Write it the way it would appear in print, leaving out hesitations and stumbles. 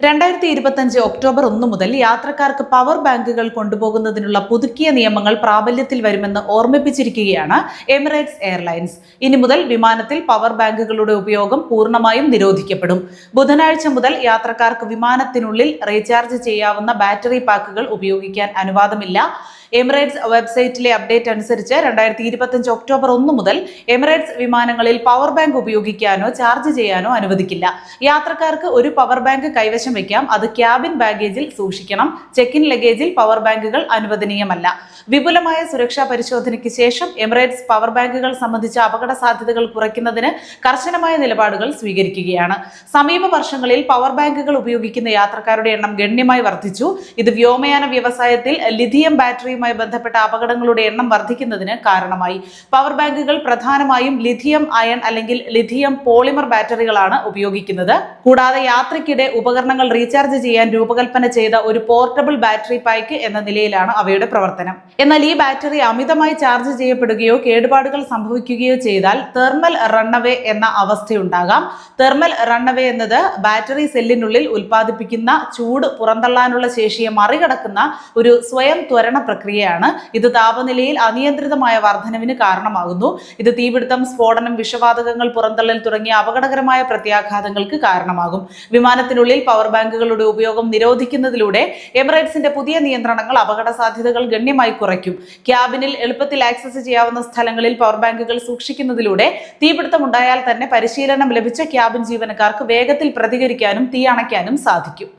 2025 October 1 മുതൽ യാത്രക്കാർക്ക് power ബാങ്കുകൾ കൊണ്ടുപോകുന്നതിനുള്ള പുതുക്കിയ നിയമങ്ങൾ പ്രാബല്യത്തിൽ വരുമെന്ന് ഓർമ്മിപ്പിച്ചിരിക്കുകയാണ് എമിറേറ്റ്സ് എയർലൈൻസ്. ഇനി മുതൽ വിമാനത്തിൽ പവർ ബാങ്കുകളുടെ ഉപയോഗം പൂർണ്ണമായും നിരോധിക്കപ്പെടും. ബുധനാഴ്ച മുതൽ യാത്രക്കാർക്ക് വിമാനത്തിനുള്ളിൽ റീചാർജ് ചെയ്യാവുന്ന ബാറ്ററി പാക്കുകൾ ഉപയോഗിക്കാൻ അനുവാദമില്ല. എമിറേറ്റ്സ് വെബ്സൈറ്റിലെ അപ്ഡേറ്റ് അനുസരിച്ച് 2025 ഒക്ടോബർ 1 മുതൽ എമിറേറ്റ്സ് വിമാനങ്ങളിൽ പവർ ബാങ്ക് ഉപയോഗിക്കാനോ ചാർജ് ചെയ്യാനോ അനുവദിക്കില്ല. യാത്രക്കാർക്ക് ഒരു പവർ ബാങ്ക് കൈവശം വയ്ക്കാം. അത് ക്യാബിൻ ബാഗേജിൽ സൂക്ഷിക്കണം. ചെക്ക് ഇൻ ലഗേജിൽ പവർ ബാങ്കുകൾ അനുവദനീയമല്ല. വിപുലമായ സുരക്ഷാ പരിശോധനയ്ക്ക് ശേഷം എമിറേറ്റ്സ് പവർ ബാങ്കുകൾ സംബന്ധിച്ച അപകട സാധ്യതകൾ കുറയ്ക്കുന്നതിന് കർശനമായ നിലപാടുകൾ സ്വീകരിക്കുകയാണ്. സമീപ വർഷങ്ങളിൽ പവർ ബാങ്കുകൾ ഉപയോഗിക്കുന്ന യാത്രക്കാരുടെ എണ്ണം ഗണ്യമായി വർദ്ധിച്ചു. ഇത് വ്യോമയാന വ്യവസായത്തിൽ ലിഥിയം ബാറ്ററിയുമായി ബന്ധപ്പെട്ട അപകടങ്ങളുടെ എണ്ണം വർദ്ധിക്കുന്നതിന് കാരണമായി. പവർ ബാങ്കുകൾ പ്രധാനമായും ലിഥിയം അയൺ അല്ലെങ്കിൽ ലിഥിയം പോളിമർ ബാറ്ററികളാണ് ഉപയോഗിക്കുന്നത്. കൂടാതെ യാത്രയ്ക്കിടെ ഉപകരണങ്ങൾ റീചാർജ് ചെയ്യാൻ രൂപകൽപ്പന ചെയ്ത ഒരു പോർട്ടബിൾ ബാറ്ററി പാക്ക് എന്ന നിലയിലാണ് അവയുടെ പ്രവർത്തനം. എന്നാൽ ഈ ബാറ്ററി അമിതമായി ചാർജ് ചെയ്യപ്പെടുകയോ കേടുപാടുകൾ സംഭവിക്കുകയോ ചെയ്താൽ തെർമൽ റണ്ണവേ എന്ന അവസ്ഥയുണ്ടാകാം. തെർമൽ റണ്ണവേ എന്നത് ബാറ്ററി സെല്ലിനുള്ളിൽ ഉൽപ്പാദിപ്പിക്കുന്ന ചൂട് പുറന്തള്ളാനുള്ള ശേഷിയെ മറികടക്കുന്ന ഒരു സ്വയം ത്വരണ പ്രക്രിയയാണ്. ഇത് താപനിലയിൽ അനിയന്ത്രിതമായ വർധനവിന് കാരണമാകുന്നു. ഇത് തീപിടുത്തം, സ്ഫോടനം, വിഷവാതകങ്ങൾ പുറന്തള്ളൽ തുടങ്ങിയ അപകടകരമായ പ്രത്യാഘാതങ്ങൾക്ക് കാരണമാകും. വിമാനത്തിനുള്ളിൽ പവർ ബാങ്കുകളുടെ ഉപയോഗം നിരോധിക്കുന്നതിലൂടെ എമിറേറ്റ്സിന്റെ പുതിയ നിയന്ത്രണങ്ങൾ അപകട സാധ്യതകൾ ഗണ്യമായി കുറയ്ക്കും. ക്യാബിനിൽ എളുപ്പത്തിൽ ആക്സസ് ചെയ്യാവുന്ന സ്ഥലങ്ങളിൽ പവർ ബാങ്കുകൾ സൂക്ഷിക്കുന്നതിലൂടെ തീപിടുത്തം ഉണ്ടായാൽ തന്നെ പരിശീലനം ലഭിച്ച ക്യാബിൻ ജീവനക്കാർക്ക് വേഗത്തിൽ പ്രതികരിക്കാനും തീ അണയ്ക്കാനും സാധിക്കും.